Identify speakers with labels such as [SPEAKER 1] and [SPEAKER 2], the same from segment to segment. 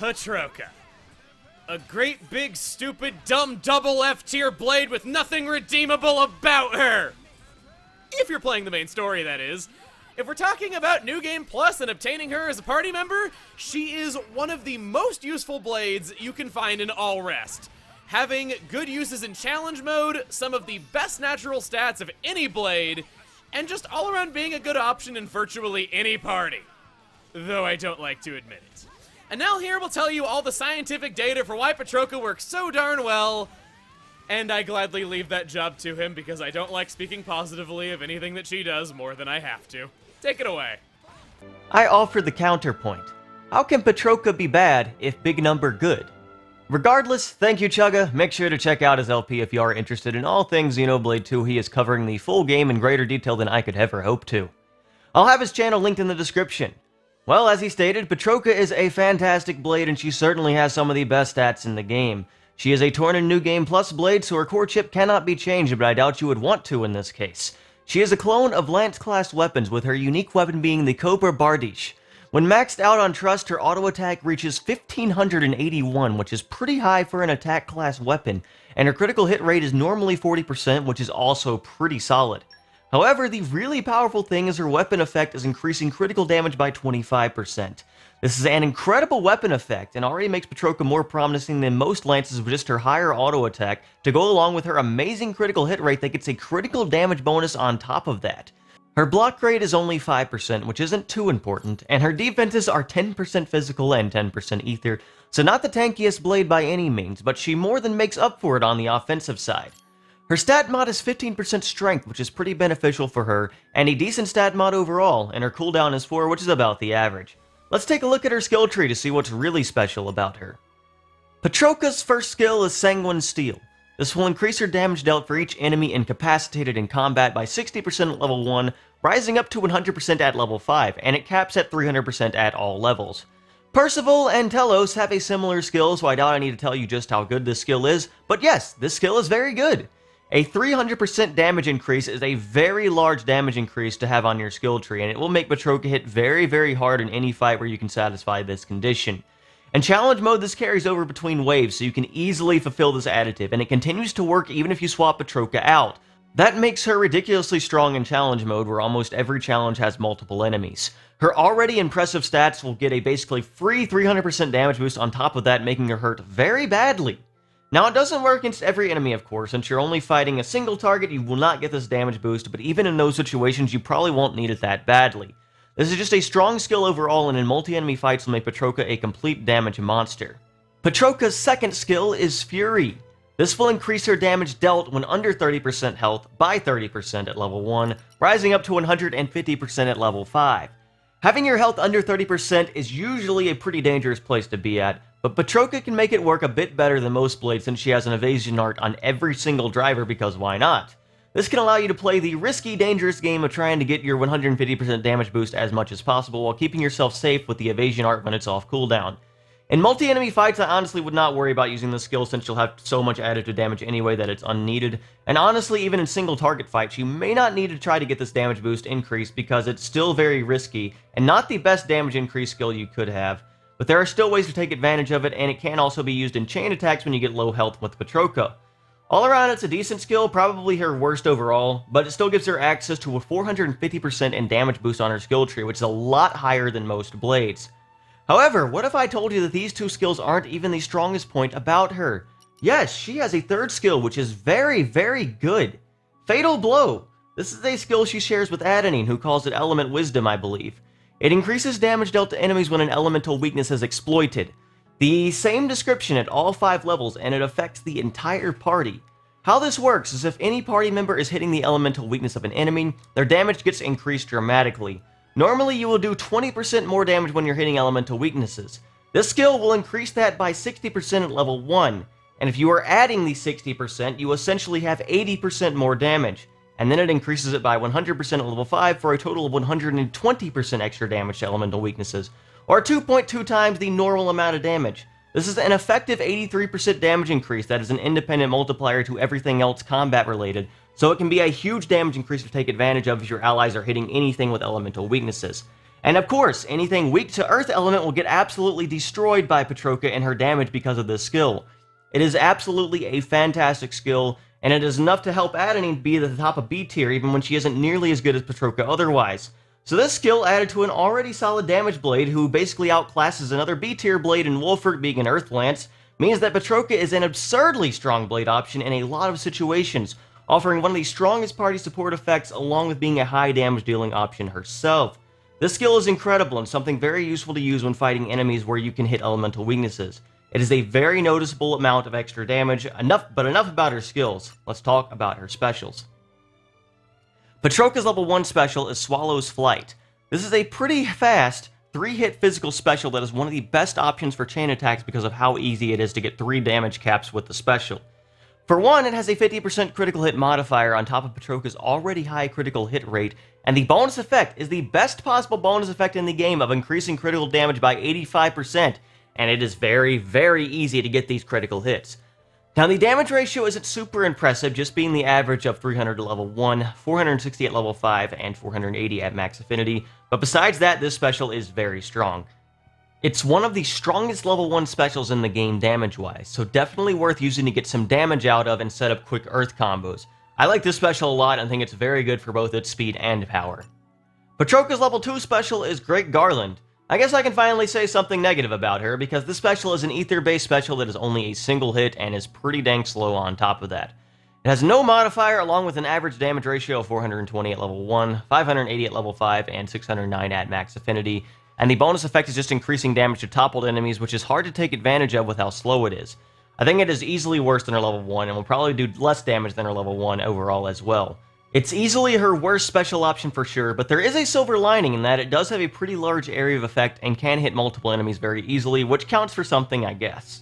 [SPEAKER 1] Patroka. A great big stupid dumb double F tier blade with nothing redeemable about her! If you're playing the main story, that is. If we're talking about New Game Plus and obtaining her as a party member, she is one of the most useful blades you can find in all rest. Having good uses in challenge mode, some of the best natural stats of any blade, and just all around being a good option in virtually any party. Though I don't like to admit it. And now here we'll tell you all the scientific data for why Patroka works so darn well, and I gladly leave that job to him because I don't like speaking positively of anything that she does more than I have to. Take it away.
[SPEAKER 2] I offer the counterpoint. How can Patroka be bad if big number good? Regardless, thank you Chugga. Make sure to check out his LP if you are interested in all things Xenoblade 2. He is covering the full game in greater detail than I could ever hope to. I'll have his channel linked in the description. Well, as he stated, Patroka is a fantastic blade and she certainly has some of the best stats in the game. She is a Torn and New Game Plus blade, so her core chip cannot be changed, but I doubt you would want to in this case. She is a clone of Lance-class weapons, with her unique weapon being the Cobra Bardiche. When maxed out on Trust, her auto attack reaches 1581, which is pretty high for an attack class weapon, and her critical hit rate is normally 40%, which is also pretty solid. However, the really powerful thing is her weapon effect is increasing critical damage by 25%. This is an incredible weapon effect, and already makes Patroka more promising than most lances with just her higher auto attack, to go along with her amazing critical hit rate that gets a critical damage bonus on top of that. Her block rate is only 5%, which isn't too important, and her defenses are 10% physical and 10% ether, so not the tankiest blade by any means, but she more than makes up for it on the offensive side. Her stat mod is 15% strength, which is pretty beneficial for her, and a decent stat mod overall, and her cooldown is 4, which is about the average. Let's take a look at her skill tree to see what's really special about her. Patroka's first skill is Sanguine Steel. This will increase her damage dealt for each enemy incapacitated in combat by 60% at level 1, rising up to 100% at level 5, and it caps at 300% at all levels. Percival and Telos have a similar skill, so I doubt I need to tell you just how good this skill is, but yes, this skill is very good. A 300% damage increase is a very large damage increase to have on your skill tree, and it will make Patroka hit very, very hard in any fight where you can satisfy this condition. In challenge mode, this carries over between waves, so you can easily fulfill this additive, and it continues to work even if you swap Patroka out. That makes her ridiculously strong in challenge mode, where almost every challenge has multiple enemies. Her already impressive stats will get a basically free 300% damage boost on top of that, making her hurt very badly. Now, it doesn't work against every enemy, of course. Since you're only fighting a single target, you will not get this damage boost, but even in those situations, you probably won't need it that badly. This is just a strong skill overall, and in multi-enemy fights will make Patroka a complete damage monster. Patroka's second skill is Fury. This will increase her damage dealt when under 30% health by 30% at level 1, rising up to 150% at level 5. Having your health under 30% is usually a pretty dangerous place to be at, but Patroka can make it work a bit better than most blades since she has an evasion art on every single driver, because why not? This can allow you to play the risky, dangerous game of trying to get your 150% damage boost as much as possible while keeping yourself safe with the evasion art when it's off cooldown. In multi-enemy fights, I honestly would not worry about using this skill since you'll have so much added to damage anyway that it's unneeded, and honestly, even in single target fights, you may not need to try to get this damage boost increased because it's still very risky and not the best damage increase skill you could have. But there are still ways to take advantage of it, and it can also be used in chain attacks when you get low health with Patroka. All around, it's a decent skill, probably her worst overall, but it still gives her access to a 450% in damage boost on her skill tree, which is a lot higher than most blades. However, what if I told you that these two skills aren't even the strongest point about her? Yes, she has a third skill, which is very, very good. Fatal Blow. This is a skill she shares with Adenine, who calls it Element Wisdom, I believe. It increases damage dealt to enemies when an elemental weakness is exploited. The same description at all 5 levels, and it affects the entire party. How this works is if any party member is hitting the elemental weakness of an enemy, their damage gets increased dramatically. Normally, you will do 20% more damage when you're hitting elemental weaknesses. This skill will increase that by 60% at level 1, and if you are adding the 60%, you essentially have 80% more damage. And then it increases it by 100% at level 5 for a total of 120% extra damage to elemental weaknesses, or 2.2 times the normal amount of damage. This is an effective 83% damage increase that is an independent multiplier to everything else combat related, so it can be a huge damage increase to take advantage of if your allies are hitting anything with elemental weaknesses. And of course, anything weak to Earth element will get absolutely destroyed by Patroka and her damage because of this skill. It is absolutely a fantastic skill, and it is enough to help Adenine be at the top of B tier even when she isn't nearly as good as Patroka otherwise. So this skill added to an already solid damage blade who basically outclasses another B tier blade in Wolfert being an Earth Lance, means that Patroka is an absurdly strong blade option in a lot of situations, offering one of the strongest party support effects along with being a high damage dealing option herself. This skill is incredible and something very useful to use when fighting enemies where you can hit elemental weaknesses. It is a very noticeable amount of extra damage, enough about her skills. Let's talk about her specials. Patroka's level 1 special is Swallow's Flight. This is a pretty fast 3-hit physical special that is one of the best options for chain attacks because of how easy it is to get 3 damage caps with the special. For one, it has a 50% critical hit modifier on top of Patroka's already high critical hit rate, and the bonus effect is the best possible bonus effect in the game of increasing critical damage by 85%, and it is very, very easy to get these critical hits. Now, the damage ratio isn't super impressive, just being the average of 300 at level 1, 460 at level 5, and 480 at max affinity, but besides that, this special is very strong. It's one of the strongest level 1 specials in the game damage-wise, so definitely worth using to get some damage out of and set up quick earth combos. I like this special a lot and think it's very good for both its speed and power. Patroka's level 2 special is Great Garland. I guess I can finally say something negative about her, because this special is an ether-based special that is only a single hit and is pretty dang slow on top of that. It has no modifier along with an average damage ratio of 420 at level 1, 580 at level 5, and 609 at max affinity, and the bonus effect is just increasing damage to toppled enemies, which is hard to take advantage of with how slow it is. I think it is easily worse than her level 1, and will probably do less damage than her level 1 overall as well. It's easily her worst special option for sure, but there is a silver lining in that it does have a pretty large area of effect and can hit multiple enemies very easily, which counts for something, I guess.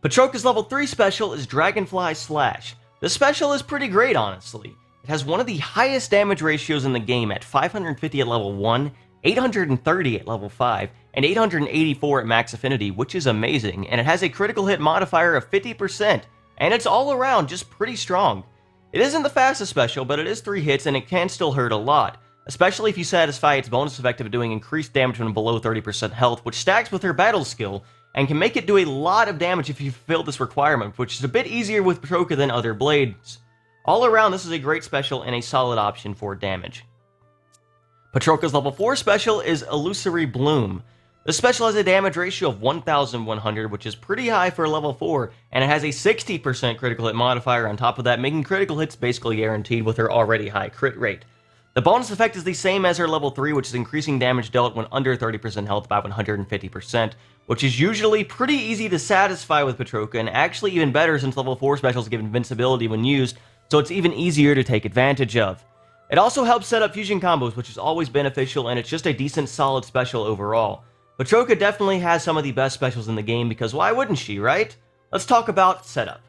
[SPEAKER 2] Patroka's level 3 special is Dragonfly Slash. This special is pretty great, honestly. It has one of the highest damage ratios in the game at 550 at level 1, 830 at level 5, and 884 at max affinity, which is amazing, and it has a critical hit modifier of 50%, and it's all around just pretty strong. It isn't the fastest special, but it is 3 hits and it can still hurt a lot, especially if you satisfy its bonus effect of doing increased damage when below 30% health, which stacks with her battle skill, and can make it do a lot of damage if you fulfill this requirement, which is a bit easier with Patroka than other blades. All around, this is a great special and a solid option for damage. Patroka's level 4 special is Illusory Bloom. This special has a damage ratio of 1,100, which is pretty high for a level 4, and it has a 60% critical hit modifier on top of that, making critical hits basically guaranteed with her already high crit rate. The bonus effect is the same as her level 3, which is increasing damage dealt when under 30% health by 150%, which is usually pretty easy to satisfy with Patroka, and actually even better since level 4 specials give invincibility when used, so it's even easier to take advantage of. It also helps set up fusion combos, which is always beneficial, and it's just a decent solid special overall. Patroka definitely has some of the best specials in the game, because why wouldn't she, right? Let's talk about setup.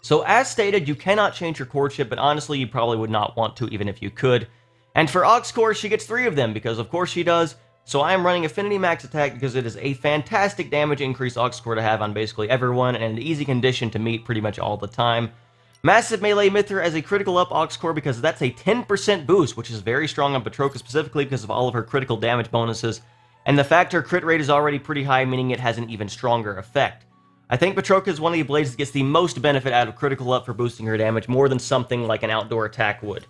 [SPEAKER 2] So as stated, you cannot change her core chip, but honestly you probably would not want to even if you could. And for Aux Core, she gets 3 of them, because of course she does, so I am running Affinity Max Attack because it is a fantastic damage increase Aux Core to have on basically everyone, and an easy condition to meet pretty much all the time. Massive Melee Mither as a critical up Aux Core because that's a 10% boost, which is very strong on Patroka specifically because of all of her critical damage bonuses, and the fact her crit rate is already pretty high, meaning it has an even stronger effect. I think Patroka is one of the blades that gets the most benefit out of critical up for boosting her damage, more than something like an outdoor attack would.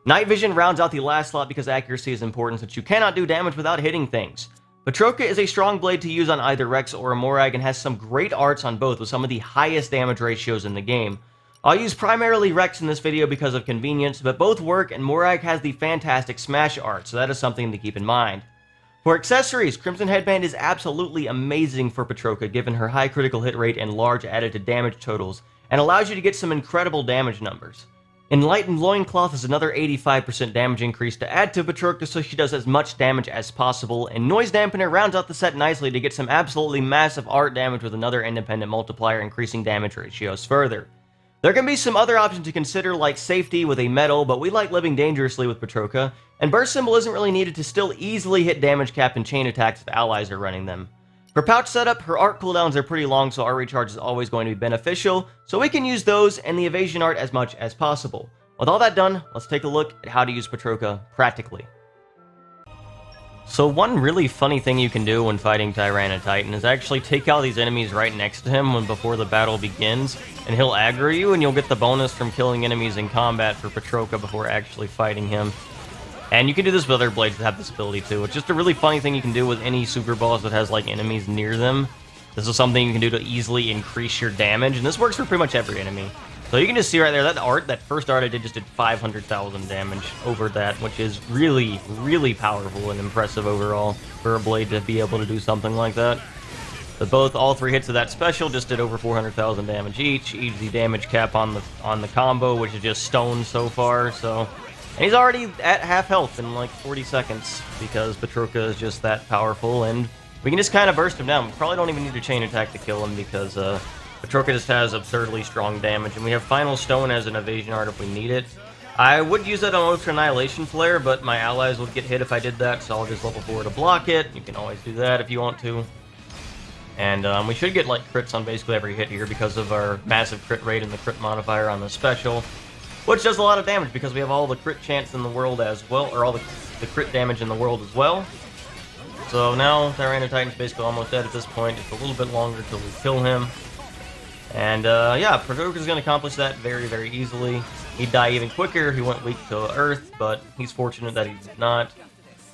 [SPEAKER 2] Night Vision rounds out the last slot because accuracy is important since you cannot do damage without hitting things. Patroka is a strong blade to use on either Rex or a Morag and has some great arts on both with some of the highest damage ratios in the game. I'll use primarily Rex in this video because of convenience, but both work and Morag has the fantastic smash art, so that is something to keep in mind. For accessories, Crimson Headband is absolutely amazing for Patroka given her high critical hit rate and large added to damage totals, and allows you to get some incredible damage numbers. Enlightened Loincloth is another 85% damage increase to add to Patroka so she does as much damage as possible, and Noise Dampener rounds out the set nicely to get some absolutely massive art damage with another independent multiplier increasing damage ratios further. There can be some other options to consider like safety with a metal, but we like living dangerously with Patroka, and Burst Symbol isn't really needed to still easily hit damage cap and chain attacks if allies are running them. For pouch setup, her art cooldowns are pretty long, so art recharge is always going to be beneficial, so we can use those and the evasion art as much as possible. With all that done, let's take a look at how to use Patroka practically. So one really funny thing you can do when fighting Tyranitar is actually take out these enemies right next to him before the battle begins, and he'll aggro you, and you'll get the bonus from killing enemies in combat for Patroka before actually fighting him. And you can do this with other blades that have this ability too. It's just a really funny thing you can do with any super boss that has like enemies near them. This is something you can do to easily increase your damage, and this works for pretty much every enemy. So you can just see right there, that first art I did just did 500,000 damage over that, which is really, really powerful and impressive overall for a blade to be able to do something like that. But all three hits of that special just did over 400,000 damage each. Easy damage cap on the combo, which is just stone so far. So, and he's already at half health in like 40 seconds because Patroka is just that powerful, and we can just kind of burst him down. We probably don't even need to chain attack to kill him because Patroka just has absurdly strong damage, and we have Final Stone as an evasion art if we need it. I would use it on Ultra Annihilation Flare, but my allies would get hit if I did that, so I'll just level 4 to block it. You can always do that if you want to. And we should get like crits on basically every hit here because of our massive crit rate and the crit modifier on the special, which does a lot of damage because we have all the crit chance in the world as well, or all the crit damage in the world as well. So now Tyranitar's basically almost dead at this point. Just a little bit longer till we kill him. And yeah, Patroka's going to accomplish that very, very easily. He'd die even quicker. He went weak to Earth, but he's fortunate that he did not.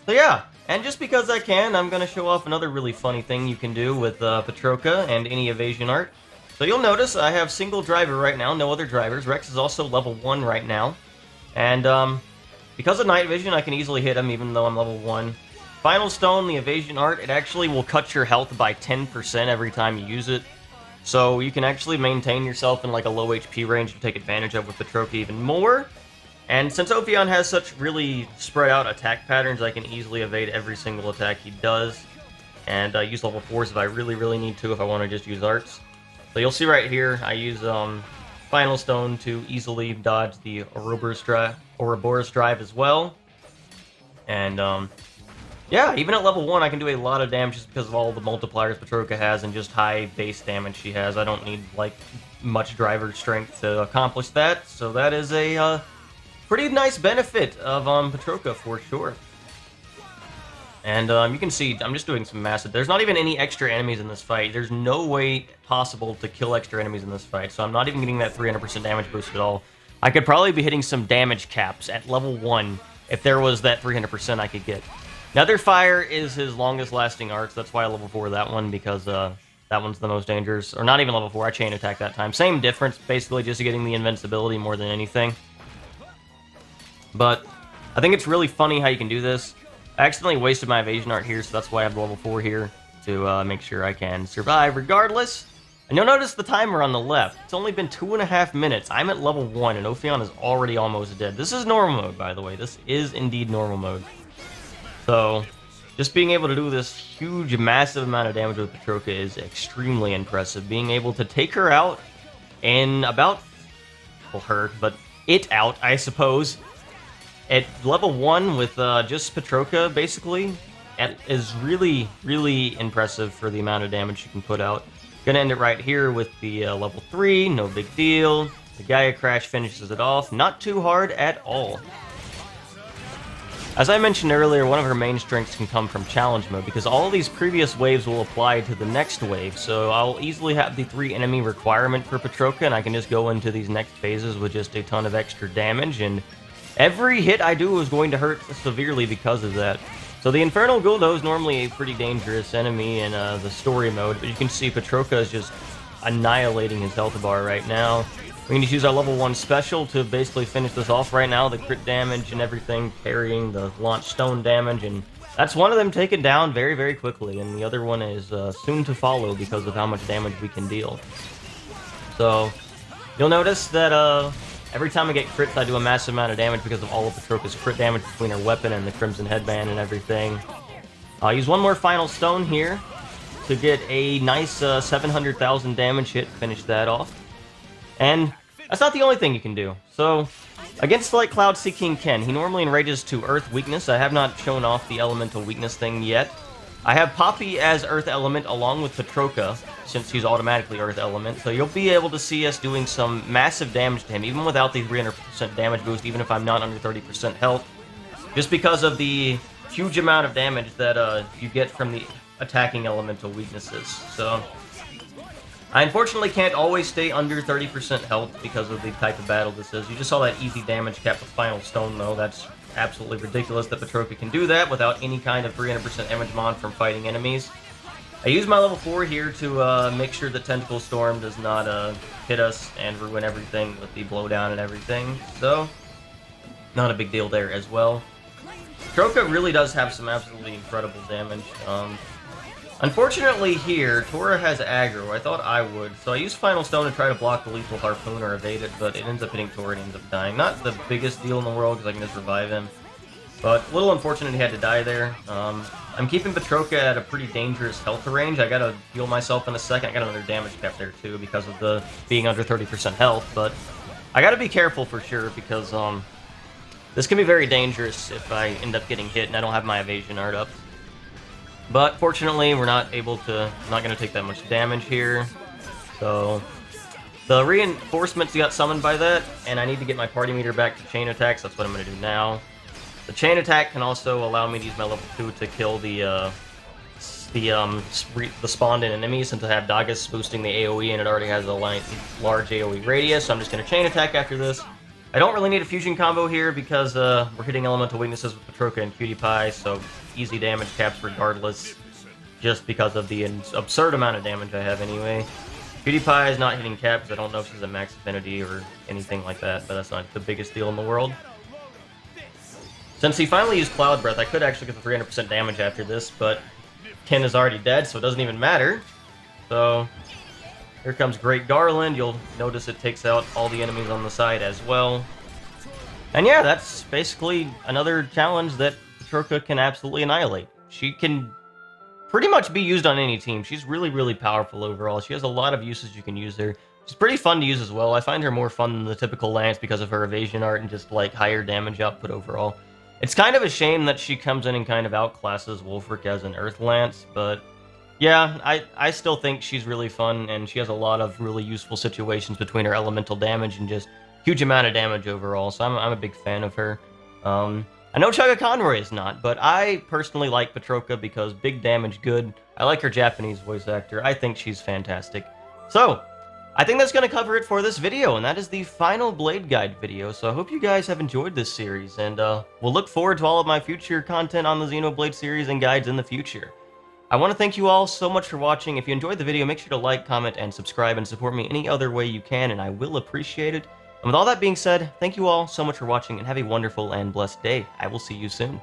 [SPEAKER 2] So yeah, and just because I can, I'm going to show off another really funny thing you can do with Patroka and any evasion art. So you'll notice I have single driver right now, no other drivers. Rex is also level 1 right now. And because of night vision, I can easily hit him even though I'm level 1. Final Stone, the evasion art, it actually will cut your health by 10% every time you use it. So you can actually maintain yourself in like a low HP range and take advantage of with Patroka even more. And since Ophion has such really spread out attack patterns, I can easily evade every single attack he does. And use level 4s if I really, really need to, if I want to just use arts. So you'll see right here, I use Final Stone to easily dodge the Ouroboros Drive as well. And yeah, even at level 1, I can do a lot of damage just because of all the multipliers Patroka has and just high base damage she has. I don't need, like, much driver strength to accomplish that, so that is a pretty nice benefit of Patroka for sure. And you can see, I'm just doing some massive... There's not even any extra enemies in this fight. There's no way possible to kill extra enemies in this fight, so I'm not even getting that 300% damage boost at all. I could probably be hitting some damage caps at level 1 if there was that 300% I could get. Nether Fire is his longest lasting arts. That's why I level 4 that one, because that one's the most dangerous. Or not even level 4, I chain attack that time. Same difference, basically just getting the invincibility more than anything. But I think it's really funny how you can do this. I accidentally wasted my evasion art here, so that's why I have the level 4 here, to make sure I can survive regardless. And you'll notice the timer on the left. It's only been 2.5 minutes. I'm at level 1, and Ophion is already almost dead. This is normal mode, by the way. This is indeed normal mode. So, just being able to do this huge, massive amount of damage with Patroka is extremely impressive. Being able to take her out in about... Well, her, but it out, I suppose. At level 1 with just Patroka, basically, is really, really impressive for the amount of damage you can put out. Gonna end it right here with the level 3, no big deal. The Gaia Crash finishes it off, not too hard at all. As I mentioned earlier, one of her main strengths can come from challenge mode, because all of these previous waves will apply to the next wave, so I'll easily have the 3 enemy requirement for Patroka, and I can just go into these next phases with just a ton of extra damage, and every hit I do is going to hurt severely because of that. So the Infernal Guldo is normally a pretty dangerous enemy in the story mode, but you can see Patroka is just annihilating his health bar right now. We can just use our level 1 special to basically finish this off right now, the crit damage and everything, parrying the launch stone damage, and that's one of them taken down very, very quickly, and the other one is soon to follow because of how much damage we can deal. So, you'll notice that every time I get crits, I do a massive amount of damage because of all of Patroka's crit damage between her weapon and the Crimson Headband and everything. I'll use one more Final Stone here to get a nice 700,000 damage hit, finish that off. And that's not the only thing you can do. So, against like Cloud Seeking Ken, he normally enrages to Earth Weakness. I have not shown off the Elemental Weakness thing yet. I have Poppy as Earth Element along with Patroka, since he's automatically Earth Element, so you'll be able to see us doing some massive damage to him, even without the 300% damage boost, even if I'm not under 30% health. Just because of the huge amount of damage that you get from the attacking elemental weaknesses. So I unfortunately can't always stay under 30% health because of the type of battle this is. You just saw that easy damage cap with Final Stone, though. That's absolutely ridiculous that Patroka can do that without any kind of 300% damage mod from fighting enemies. I use my level 4 here to make sure that Tentacle Storm does not hit us and ruin everything with the blowdown and everything, so not a big deal there as well. Patroka really does have some absolutely incredible damage. Unfortunately here, Tora has aggro. I thought I would, so I used Final Stone to try to block the lethal harpoon or evade it, but it ends up hitting Tora and ends up dying. Not the biggest deal in the world because I can just revive him, but a little unfortunate he had to die there. I'm keeping Patroka at a pretty dangerous health range. I gotta heal myself in a second. I got another damage cap there too because of the being under 30% health, but I gotta be careful for sure because this can be very dangerous if I end up getting hit and I don't have my evasion art up. But fortunately, we're not gonna take that much damage here. So the reinforcements got summoned by that, and I need to get my party meter back to chain attacks. That's what I'm gonna do now. The chain attack can also allow me to use my level 2 to kill the spawned-in enemies, since I have Dagas boosting the AoE and it already has a large AoE radius. So I'm just gonna chain attack after this. I don't really need a fusion combo here because we're hitting elemental weaknesses with Patroka and Cutie Pie, so easy damage caps regardless, just because of the absurd amount of damage I have anyway. Cutie Pie is not hitting cap because I don't know if she's a max affinity or anything like that, but that's not the biggest deal in the world. Since he finally used Cloud Breath, I could actually get the 300% damage after this, but Ken is already dead, so it doesn't even matter. So here comes Great Garland. You'll notice it takes out all the enemies on the side as well. And yeah, that's basically another challenge that Patroka can absolutely annihilate. She can pretty much be used on any team. She's really, really powerful overall. She has a lot of uses you can use her. She's pretty fun to use as well. I find her more fun than the typical Lance because of her evasion art and just like higher damage output overall. It's kind of a shame that she comes in and kind of outclasses Wolfric as an Earth Lance, but yeah, I still think she's really fun, and she has a lot of really useful situations between her elemental damage and just huge amount of damage overall, so I'm a big fan of her. I know Chugga Conroy is not, but I personally like Patroka because big damage good. I like her Japanese voice actor. I think she's fantastic. So, I think that's going to cover it for this video, and that is the final Blade Guide video, so I hope you guys have enjoyed this series, and we'll look forward to all of my future content on the Xenoblade series and guides in the future. I want to thank you all so much for watching. If you enjoyed the video, make sure to like, comment, and subscribe, and support me any other way you can, and I will appreciate it. And with all that being said, thank you all so much for watching, and have a wonderful and blessed day. I will see you soon.